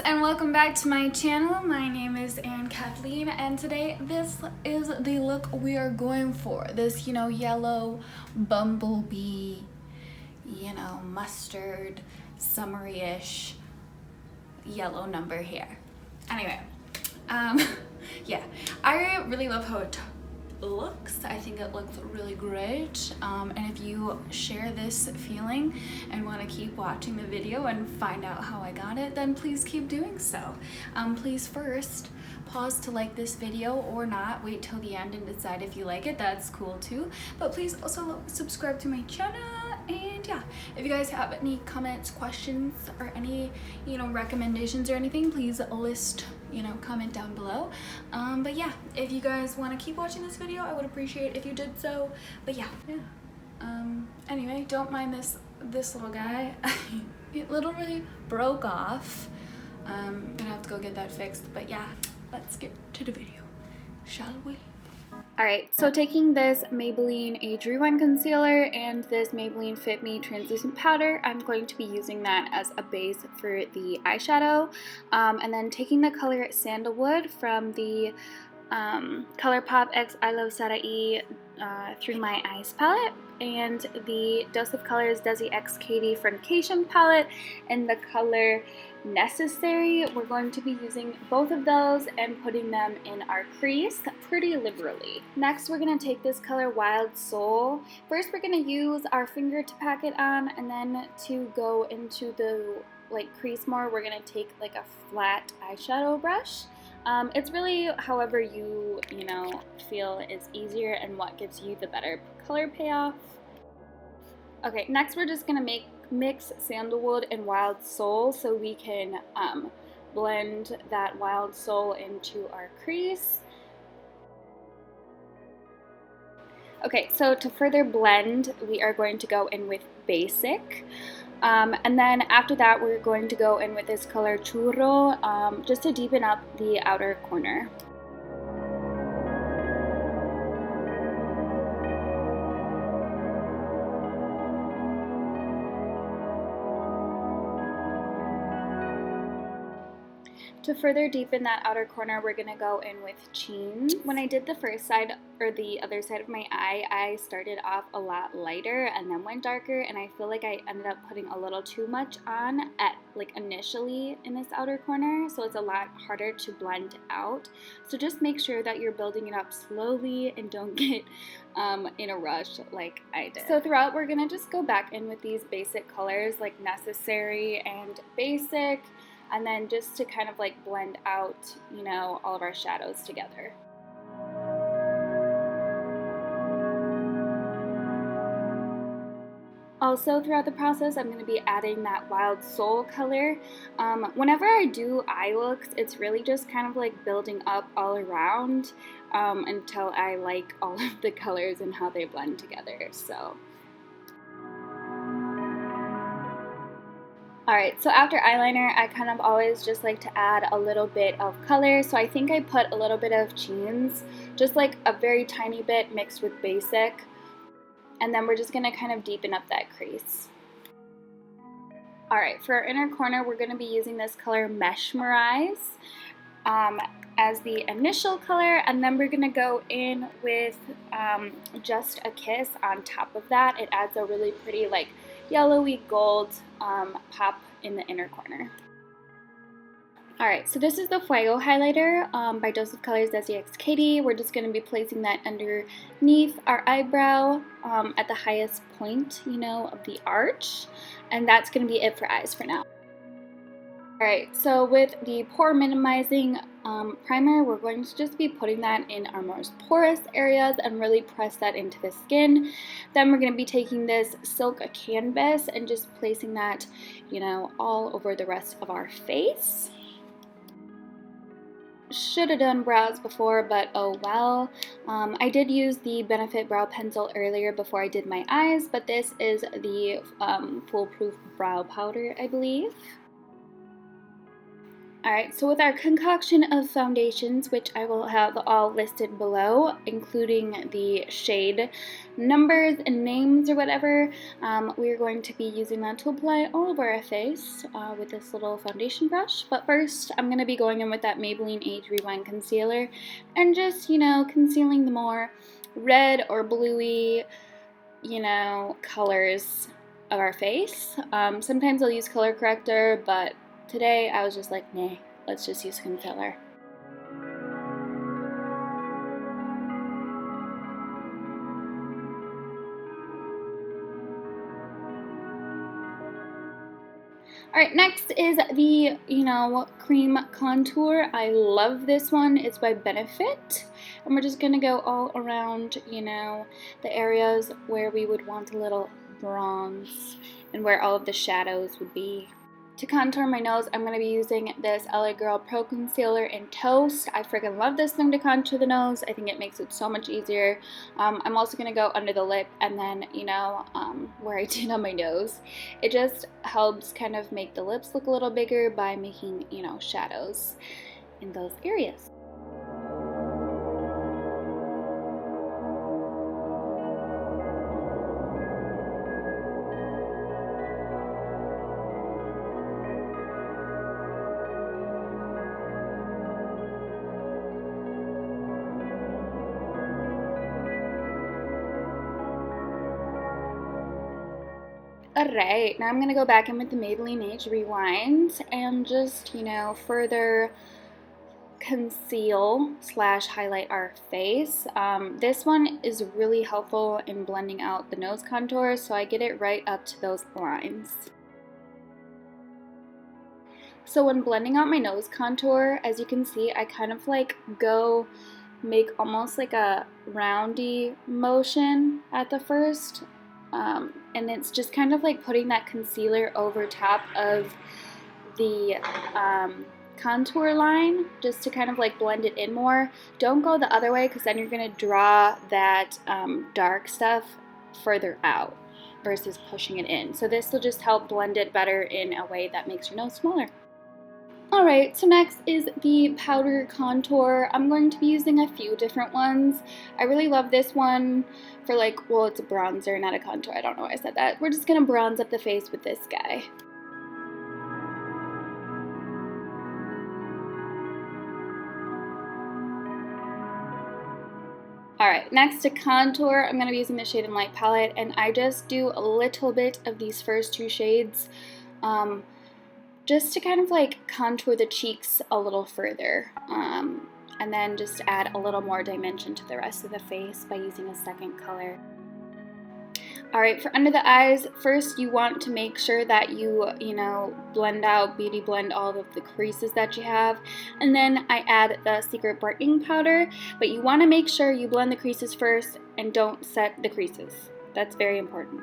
and welcome back to my channel. My name is Erin Kathleen, and today this is the look we are going for. This, yellow bumblebee, mustard, summery-ish yellow number here. Anyway, yeah, I really love how it looks. I think it looks really great, and if you share this feeling and want to keep watching the video and find out how I got it, then please keep doing so. Please first pause to like this video or not, wait till the end and decide if you like it. That's cool too, but please also subscribe to my channel. And yeah, if you guys have any comments, questions, or any recommendations or anything, please comment down below. But yeah, if you guys want to keep watching this video, I would appreciate if you did so. But yeah. Anyway, don't mind this little guy. It literally broke off. Gonna have to go get that fixed. But yeah, let's get to the video, shall we? Alright, so taking this Maybelline Age Rewind Concealer and this Maybelline Fit Me Translucent Powder, I'm going to be using that as a base for the eyeshadow. And then taking the color Sandalwood from the ColourPop X I Love Sarai Through My Eyes palette, and the Dose of Colors Desi X Katy Friendcation palette and the color Necessary. We're going to be using both of those and putting them in our crease pretty liberally. Next, we're going to take this color Wild Soul. First, we're going to use our finger to pack it on, and then to go into the crease more, we're going to take a flat eyeshadow brush. It's really however you feel is easier and what gives you the better color payoff. Okay, next we're just going to mix Sandalwood and Wild Soul so we can blend that Wild Soul into our crease. Okay, so to further blend, we are going to go in with Basic. And then after that, we're going to go in with this color Churro, just to deepen up the outer corner. To further deepen that outer corner, we're going to go in with Cheens. When I did the first side or the other side of my eye, I started off a lot lighter and then went darker, and I feel like I ended up putting a little too much on initially in this outer corner, so it's a lot harder to blend out. So just make sure that you're building it up slowly and don't get in a rush like I did. So throughout, we're going to just go back in with these basic colors like Necessary and Basic, and then just to kind of blend out, all of our shadows together. Also, throughout the process, I'm going to be adding that Wild Soul color. Whenever I do eye looks, it's really just kind of building up all around until I like all of the colors and how they blend together. Alright, so after eyeliner, I kind of always just like to add a little bit of color. So I think I put a little bit of Cheens, just a very tiny bit mixed with Basic. And then we're just going to kind of deepen up that crease. Alright, for our inner corner, we're going to be using this color Mesmerize as the initial color. And then we're going to go in with Just a Kiss on top of that. It adds a really pretty yellowy gold pop in the inner corner. Alright, so this is the Fuego highlighter by Dose of Colors Desi X Katy. We're just going to be placing that underneath our eyebrow at the highest point, of the arch. And that's going to be it for eyes for now. Alright, so with the pore minimizing primer, we're going to just be putting that in our most porous areas and really press that into the skin. Then we're going to be taking this silk canvas and just placing that, all over the rest of our face. Should have done brows before, but oh well. I did use the Benefit Brow Pencil earlier before I did my eyes, but this is the Foolproof Brow Powder, I believe. Alright, so with our concoction of foundations, which I will have all listed below, including the shade numbers and names or whatever, we're going to be using that to apply all over our face with this little foundation brush. But first, I'm going to be going in with that Maybelline Age Rewind Concealer and just, concealing the more red or bluey, colors of our face. Sometimes I'll use color corrector, but today I was just like, nah, let's just use concealer. Alright, next is the, cream contour. I love this one. It's by Benefit. And we're just going to go all around, the areas where we would want a little bronze and where all of the shadows would be. To contour my nose, I'm going to be using this LA Girl Pro Concealer in Toast. I freaking love this thing to contour the nose. I think it makes it so much easier. I'm also going to go under the lip and then, where I did on my nose. It just helps kind of make the lips look a little bigger by making, shadows in those areas. Alright, now I'm going to go back in with the Maybelline Age Rewind and just, further conceal / highlight our face. This one is really helpful in blending out the nose contour, so I get it right up to those lines. So when blending out my nose contour, as you can see, I kind of make almost like a roundy motion at the first. And it's just kind of like putting that concealer over top of the contour line just to kind of like blend it in more. Don't go the other way because then you're going to draw that dark stuff further out versus pushing it in. So this will just help blend it better in a way that makes your nose smaller. Alright, so next is the powder contour. I'm going to be using a few different ones. I really love this one for it's a bronzer, not a contour. I don't know why I said that. We're just going to bronze up the face with this guy. Alright, next to contour, I'm going to be using the Shade and Light palette, and I just do a little bit of these first two shades. Just to kind of contour the cheeks a little further, and then just add a little more dimension to the rest of the face by using a second color. Alright, for under the eyes, first you want to make sure that you, blend out, beauty blend all of the creases that you have, and then I add the Secret Brightening powder, but you want to make sure you blend the creases first and don't set the creases. That's very important.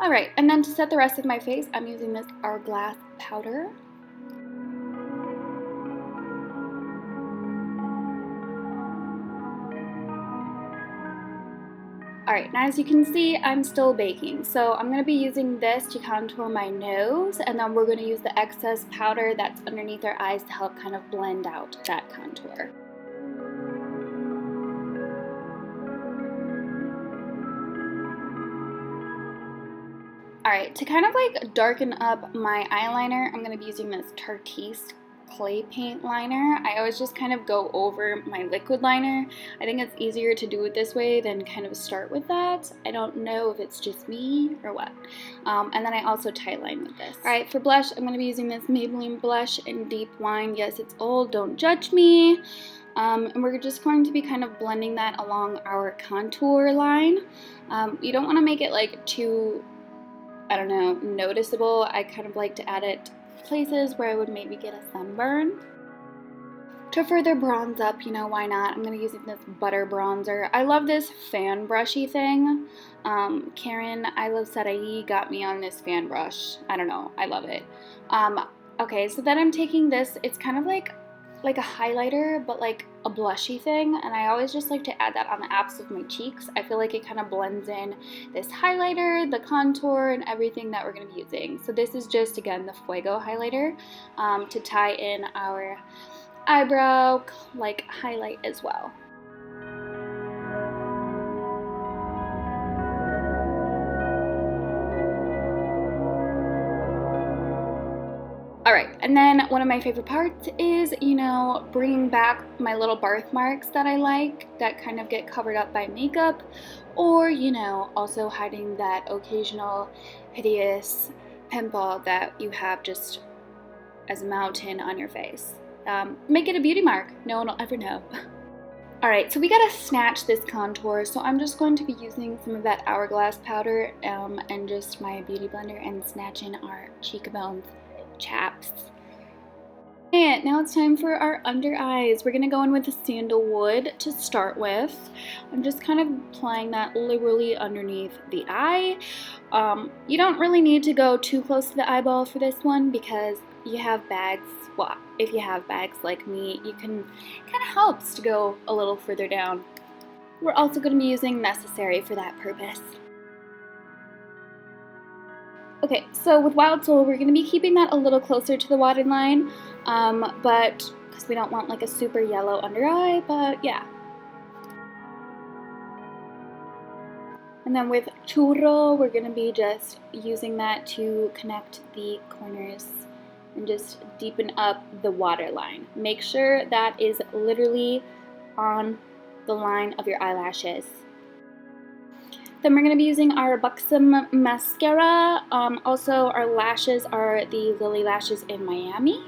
Alright, and then to set the rest of my face, I'm using this Hourglass powder. Alright, now as you can see, I'm still baking. So I'm going to be using this to contour my nose, and then we're going to use the excess powder that's underneath our eyes to help kind of blend out that contour. Alright, to kind of darken up my eyeliner, I'm going to be using this Tarteist clay paint liner. I always just kind of go over my liquid liner. I think it's easier to do it this way than kind of start with that. I don't know if it's just me or what. And then I also tightline with this. Alright, for blush, I'm going to be using this Maybelline blush in Deep Wine. Yes, it's old, don't judge me. And we're just going to be kind of blending that along our contour line. You don't want to make it too, I don't know, noticeable. I kind of like to add it places where I would maybe get a sunburn. To further bronze up, why not? I'm going to use this butter bronzer. I love this fan brushy thing. Karen, I Love Sarai, got me on this fan brush. I don't know, I love it. Okay, so then I'm taking this, it's kind of like like a highlighter, but like a blushy thing, and I always just like to add that on the apps of my cheeks. I feel like it kind of blends in this highlighter, the contour, and everything that we're going to be using. So this is just, again, the Fuego highlighter to tie in our eyebrow like highlight as well. Alright, and then one of my favorite parts is, you know, bringing back my little birthmarks that I like that kind of get covered up by makeup, or, you know, also hiding that occasional hideous pimple that you have just as a mountain on your face. Make it a beauty mark. No one will ever know. Alright, so we gotta snatch this contour, so I'm just going to be using some of that Hourglass powder and just my beauty blender and snatching our cheekbones chaps. And now it's time for our under eyes. We're gonna go in with the sandalwood to start with. I'm just kind of applying that liberally underneath the eye. You don't really need to go too close to the eyeball for this one because you have bags. Well, if you have bags like me, you can kind of helps to go a little further down. We're also going to be using Necessary for that purpose. Okay, so with Wild Soul, we're going to be keeping that a little closer to the waterline, but because we don't want like a super yellow under eye, but yeah. And then with Churro, we're going to be just using that to connect the corners and just deepen up the waterline. Make sure that is literally on the line of your eyelashes. Then we're going to be using our Buxom mascara. Also, our lashes are the Lily Lashes in Miami.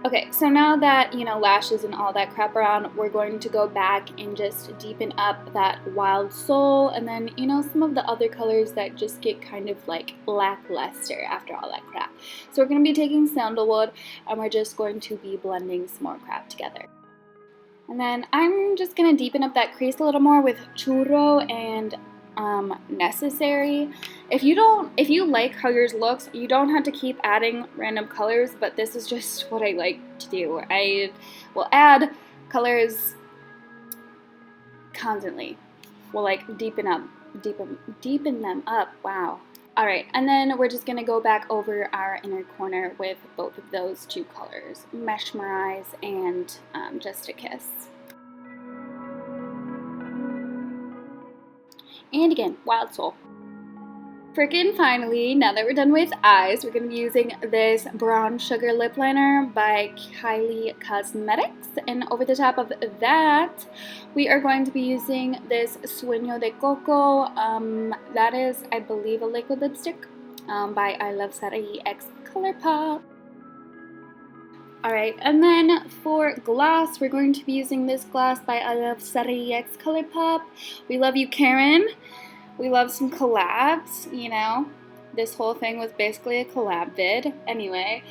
Okay, so now that, you know, lashes and all that crap are on, we're going to go back and just deepen up that Wild Soul, and then, you know, some of the other colors that just get kind of like lackluster after all that crap. So we're going to be taking Sandalwood, and we're just going to be blending some more crap together. And then I'm just going to deepen up that crease a little more with Churro and Necessary. If you like how yours looks, you don't have to keep adding random colors, but this is just what I like to do. I will add colors constantly. We'll like deepen them up. Wow. Alright, and then we're just going to go back over our inner corner with both of those two colors, Mesmerize and Just a Kiss. And again, Wild Soul. Frickin' finally, now that we're done with eyes, we're going to be using this Brown Sugar Lip Liner by Kylie Cosmetics. And over the top of that, we are going to be using this Sueño de Coco. That is, I believe, a liquid lipstick by I Love Sarai X Colourpop. Alright, and then for gloss, we're going to be using this gloss by I Love Sarai X Colourpop. We love you, Karen. We love some collabs, you know. This whole thing was basically a collab vid. Anyway,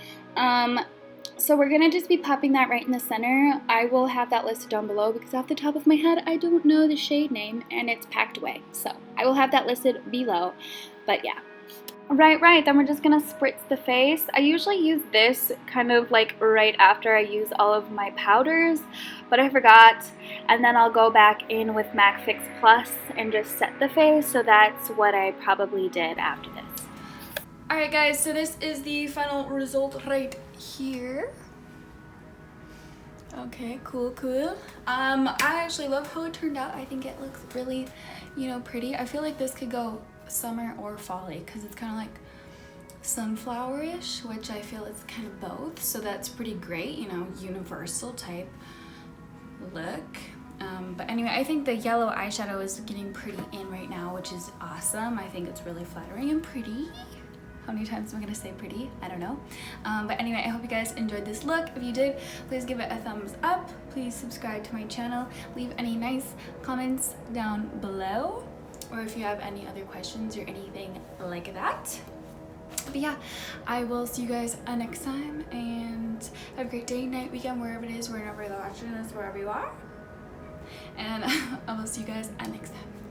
so we're going to just be popping that right in the center. I will have that listed down below because off the top of my head, I don't know the shade name and it's packed away. So I will have that listed below, but yeah. Right, then we're just going to spritz the face. I usually use this kind of like right after I use all of my powders, but I forgot, and then I'll go back in with MAC Fix Plus and just set the face, so that's what I probably did after this. Alright guys, so this is the final result right here. Okay, cool. I actually love how it turned out. I think it looks really, you know, pretty. I feel like this could go summer or fall-y because it's kind of like sunflower-ish, which I feel is kind of both, so that's pretty great, you know, universal type look. But anyway, I think the yellow eyeshadow is getting pretty in right now, which is awesome. I think it's really flattering and pretty. How many times am I gonna say pretty? I don't know. But anyway, I hope you guys enjoyed this look. If you did, please give it a thumbs up. Please subscribe to my channel. Leave any nice comments down below, or if you have any other questions or anything like that. But yeah, I will see you guys next time, and have a great day, night, weekend, wherever it is, wherever you're watching this, wherever you are. And I will see you guys next time.